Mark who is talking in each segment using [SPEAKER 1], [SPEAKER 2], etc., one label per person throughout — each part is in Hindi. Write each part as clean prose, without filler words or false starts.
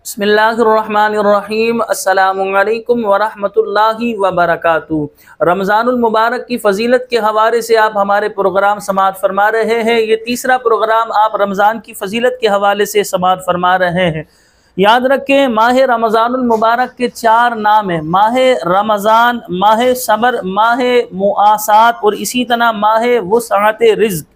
[SPEAKER 1] बिस्मिल्लाहिर्रहमानिर्रहीम। अस्सलामुअलैकुम वरहमतुल्लाहि वबरकातुहू। रमज़ानुल मुबारक की फ़जीलत के हवाले से आप हमारे प्रोग्राम समाअत फरमा रहे हैं। ये तीसरा प्रोग्राम आप रमज़ान की फ़जीलत के हवाले से समाअत फरमा रहे हैं। याद रखें, माह रमज़ानुल मुबारक के 4 नाम हैं: माह रमज़ान, माह सबर, माह मुआसात और इसी तरह माह वुसअत रिज़्क़।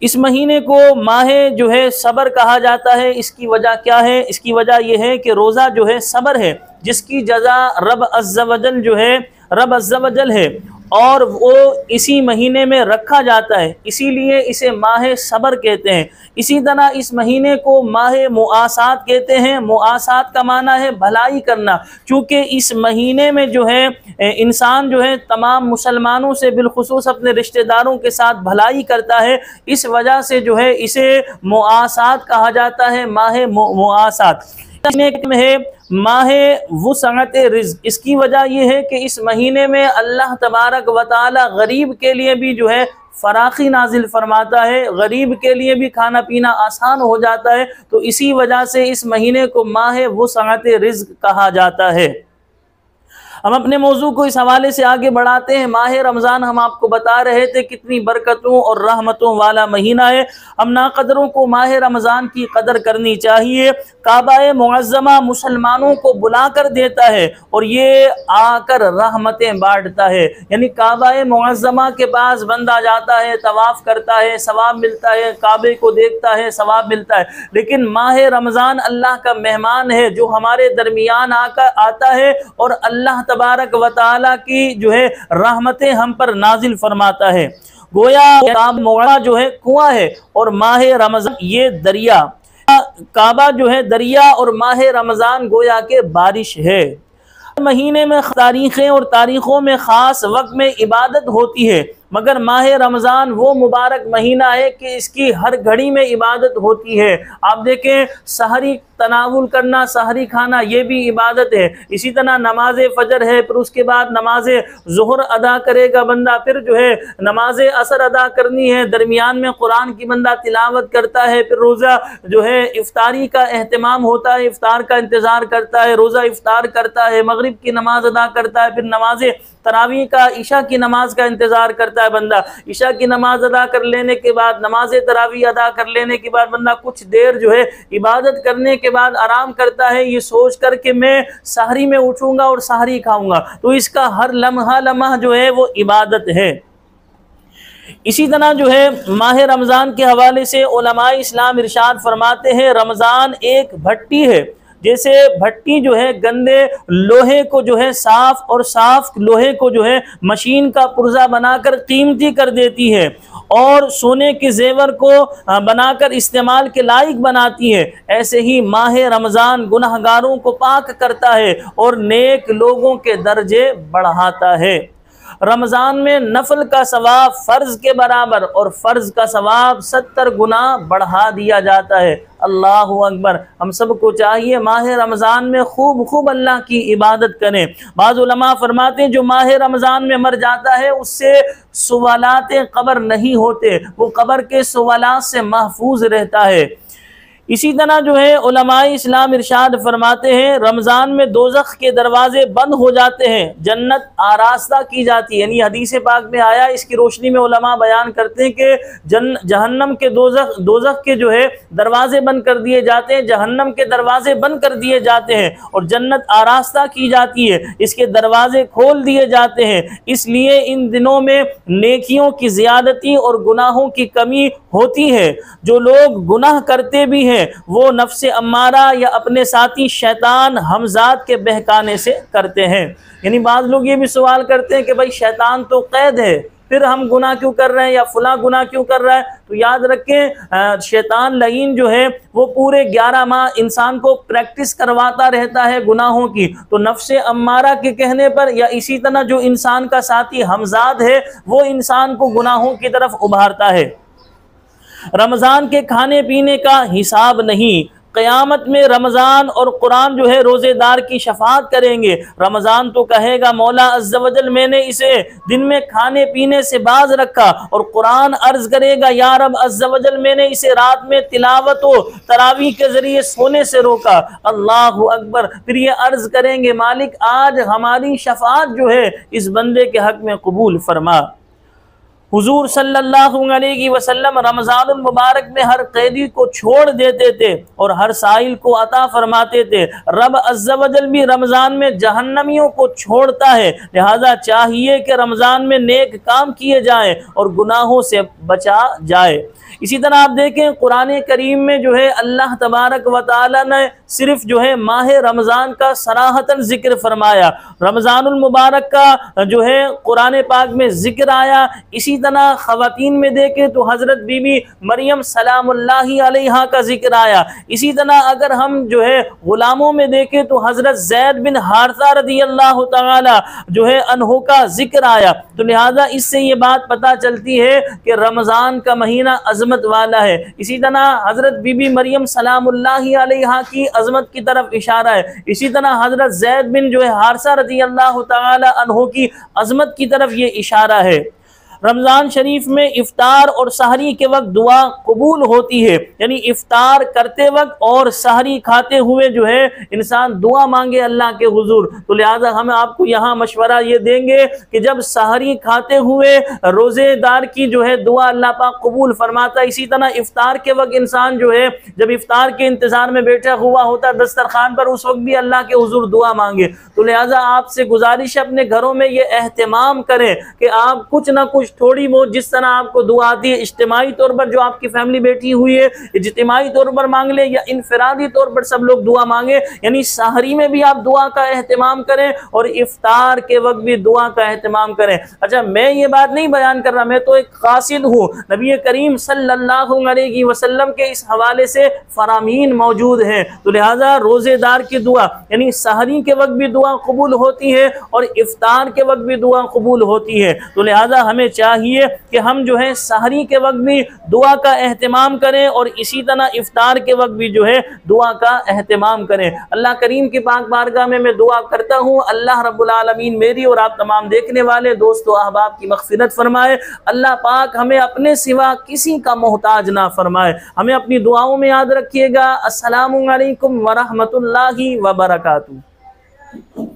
[SPEAKER 1] इस महीने को माह जो है सबर कहा जाता है। इसकी वजह क्या है? इसकी वजह यह है कि रोज़ा जो है सबर है, जिसकी जज़ा रब अज़्ज़ा वजल जो है, रब अज़्ज़ा वजल है और वो इसी महीने में रखा जाता है, इसीलिए इसे माह सबर कहते हैं। इसी तरह इस महीने को माह मुआसात कहते हैं। मुआसात का माना है भलाई करना, चूँकि इस महीने में जो है इंसान जो है तमाम मुसलमानों से बिलखुसूस अपने रिश्तेदारों के साथ भलाई करता है। इस वजह से जो है इसे मुआसात कहा जाता है, माह मुआसात। में है माह वुसअत रिज़्क़। इसकी वजह यह है कि इस महीने में अल्लाह तबारक व तआला गरीब के लिए भी जो है फराखी नाजिल फरमाता है, गरीब के लिए भी खाना पीना आसान हो जाता है। तो इसी वजह से इस महीने को माह वुसअत रिज़्क़ कहा जाता है। हम अपने मौजू को इस हवाले से आगे बढ़ाते हैं। माह रमज़ान हम आपको बता रहे थे कितनी बरकतों और रहमतों वाला महीना है। हम नाक़दरों को माह रमज़ान की कदर करनी चाहिए। काबा मुअज़्ज़मा मुसलमानों को बुला कर देता है और ये आकर रहमतें बांटता है। यानी काबा मुअज़्ज़मा के पास बंदा जाता है, तवाफ़ करता है, सवाब मिलता है, काबे को देखता है, सवाब मिलता है। लेकिन माह रमज़ान अल्लाह का मेहमान है जो हमारे दरमियान आकर आता है और अल्लाह तबारक व तआला की जो है रहमतें हम पर नाजिल फरमाता है। गोया मोड़ा जो है कुआं है और माह रमज़ान ये दरिया। काबा जो है दरिया और माह रमज़ान गोया के बारिश है। महीने में तारीखें और तारीखों में ख़ास वक्त में इबादत होती है, मगर माह रमज़ान वो मुबारक महीना है कि इसकी हर घड़ी में इबादत होती है। आप देखें, सहरी तनावुल करना, सहरी खाना, ये भी इबादत है। इसी तरह नमाज फ़जर है, फिर उसके बाद नमाज ज़ुहर अदा करेगा बंदा, फिर जो है नमाज असर अदा करनी है, दरमियान में कुरान की बंदा तिलावत करता है, फिर रोज़ा जो है इफ्तारी का एहतमाम होता है, इफ्तार का इंतज़ार करता है, रोज़ा इफ्तार करता है, मगरिब की नमाज अदा करता है, फिर नमाज तरावी का, इशा की नमाज का इंतज़ार करता है बंदा। इशा की नमाज अदा कर लेने के बाद, नमाज तरावी अदा कर लेने के बाद बंदा कुछ देर जो है इबादत करने के बाद आराम करता है, ये सोच कर के मैं सहरी में उठूंगा और सहरी खाऊंगा। तो इसका हर लम्हा जो है वो इबादत है। इसी तरह जो है माह रमज़ान के हवाले से उलमाए इस्लाम इरशाद फरमाते हैं, रमज़ान एक भट्टी है। जैसे भट्टी जो है गंदे लोहे को जो है साफ और साफ लोहे को जो है मशीन का पुर्जा बनाकर कीमती कर देती है और सोने के जेवर को बनाकर इस्तेमाल के लायक बनाती है, ऐसे ही माह रमज़ान गुनहगारों को पाक करता है और नेक लोगों के दर्जे बढ़ाता है। रमज़ान में नफल का सवाब फ़र्ज के बराबर और फ़र्ज का सवाब 70 गुना बढ़ा दिया जाता है। अल्लाहु अकबर। हम सबको चाहिए माह रमज़ान में खूब अल्लाह की इबादत करें। बाज़ उलमा फरमाते हैं जो माह रमज़ान में मर जाता है उससे सवालाते क़ब्र नहीं होते, वो क़ब्र के सवालात से महफूज रहता है। इसी तरह जो है उलमाए इस्लाम इरशाद फरमाते हैं, रमज़ान में दोज़ख के दरवाजे बंद हो जाते हैं, जन्नत आरास्ता की जाती है। यानी हदीस पाक में आया, इसकी रोशनी में उलमा बयान करते हैं कि जहन्नम के दोज़ख के जो है दरवाजे बंद कर दिए जाते हैं, जहन्नम के दरवाजे बंद कर दिए जाते हैं और जन्नत आरास्ता की जाती है, इसके दरवाजे खोल दिए जाते हैं। इसलिए इन दिनों में नेकियों की ज़्यादती और गुनाहों की कमी होती है। जो लोग गुनाह करते भी हैं वो नफ्स अम्मारा या अपने साथी शैतान हमजाद के बहकाने से करते हैं। यानी बाज़ लोग ये भी सवाल करते हैं कि भाई शैतान तो कैद है, फिर हम गुनाह क्यों कर रहे हैं या फुला गुनाह क्यों कर रहा है? तो याद रखें, शैतान लईन जो है वो पूरे 11 माह इंसान को प्रैक्टिस करवाता रहता है गुनाहों की। तो नफ्स अम्मारा के कहने पर या इसी तरह जो इंसान का साथी हमजाद है वो इंसान को गुनाहों की तरफ उभारता है। रमज़ान के खाने पीने का हिसाब नहीं, क़यामत में रमज़ान और कुरान जो है रोज़ेदार की शफाअत करेंगे। रमज़ान तो कहेगा मौला अज़्ज़ व जल मैंने इसे दिन में खाने पीने से बाज रखा, और कुरान अर्ज़ करेगा या रब अज़्ज़ व जल मैंने इसे रात में तिलावत व तरावी के ज़रिए सोने से रोका। अल्लाहु अकबर। फिर ये अर्ज़ करेंगे मालिक आज हमारी शफाअत जो है इस बंदे के हक़ में कबूल फरमा। हुजूर सल्लल्लाहु अलैहि वसल्लम रमज़ानुल मुबारक में हर कैदी को छोड़ देते थे और हर साइल को अता फरमाते थे। रब अज़्ज़ व जल भी रमज़ान में जहन्नमियों को छोड़ता है, लिहाजा चाहिए कि रमज़ान में नेक काम किए जाएं और गुनाहों से बचा जाए। इसी तरह आप देखें कुरान करीम में जो है अल्लाह तबारक व तआला ने सिर्फ जो है माह रमज़ान का सराहतन जिक्र फरमाया, रमज़ानुल मुबारक का जो है कुरान पाक में जिक्र आया। इसी तरह ख़वातीन में देखें तो हज़रत बीबी मरियम सलामुल्लाहि अलैहा का जिक्र आया। इसी तरह अगर हम जो है ग़ुलामों में देखें तो हज़रत ज़ैद बिन हारिसा रज़ियल्लाहु तआला जो है अन्हु का जिक्र आया। तो लिहाजा इससे ये बात पता चलती है कि रमज़ान का महीना अज़मत वाला है। इसी तरह हज़रत बीबी मरियम सलामुल्लाहि अलैहा की अज़मत की तरफ इशारा है। इसी तरह हज़रत ज़ैद बिन जो है हारिसा रज़ियल्लाहु तआला अन्हु की अज़मत की तरफ ये इशारा है। रमज़ान शरीफ में इफ्तार और सहरी के वक्त दुआ कबूल होती है, यानी इफ्तार करते वक्त और सहरी खाते हुए जो है इंसान दुआ मांगे अल्लाह के हुजूर। तो लिहाजा हम आपको यहाँ मशवरा ये देंगे कि जब सहरी खाते हुए रोज़ेदार की जो है दुआ अल्लाह पाक कबूल फरमाता है। इसी तरह इफ्तार के वक्त इंसान जो है जब इफ्तार के इंतज़ार में बैठा हुआ होता है दस्तरखान पर, उस वक्त भी अल्लाह के हुजूर दुआ मांगे। तो लिहाजा आपसे गुजारिश है अपने घरों में ये एहतमाम करें कि आप कुछ ना कुछ थोड़ी बहुत जिस तरह आपको दुआ आती है इज्तिमाई तौर पर जो आपकी फैमिली बैठी हुई है इज्तिमाई तौर पर मांग ले या इनफरादी तौर पर सब लोग दुआ मांगे, यानी सहरी में भी आप दुआ का एहतमाम करें और इफ्तार के वक्त भी दुआ का एहतमाम करें। अच्छा मैं ये बात नहीं बयान कर रहा, मैं तो एक कासिद हूँ। नबी करीम सल्लल्लाहु अलैहि वसल्लम के इस हवाले से फरामीन मौजूद हैं। तो लिहाजा रोज़ेदार की दुआ यानी सहरी के वक्त भी दुआ कबूल होती है और इफ्तार के वक्त भी दुआ कबूल होती है। तो लिहाजा हमें चाहिए कि हम जो है सहरी के वक्त भी दुआ का एहतमाम करें और इसी तरह इफ्तार के वक्त भी जो है दुआ का एहतमाम करें। अल्लाह करीम की पाक बारगाह में मैं दुआ करता हूँ अल्लाह रब्बुल आलमीन मेरी और आप तमाम देखने वाले दोस्तों अहबाब की मग़फ़िरत फरमाए। अल्लाह पाक हमें अपने सिवा किसी का मोहताज ना फरमाए। हमें अपनी दुआओं में याद रखिएगा। अस्सलामु अलैकुम व रहमतुल्लाहि व बरकातुहू।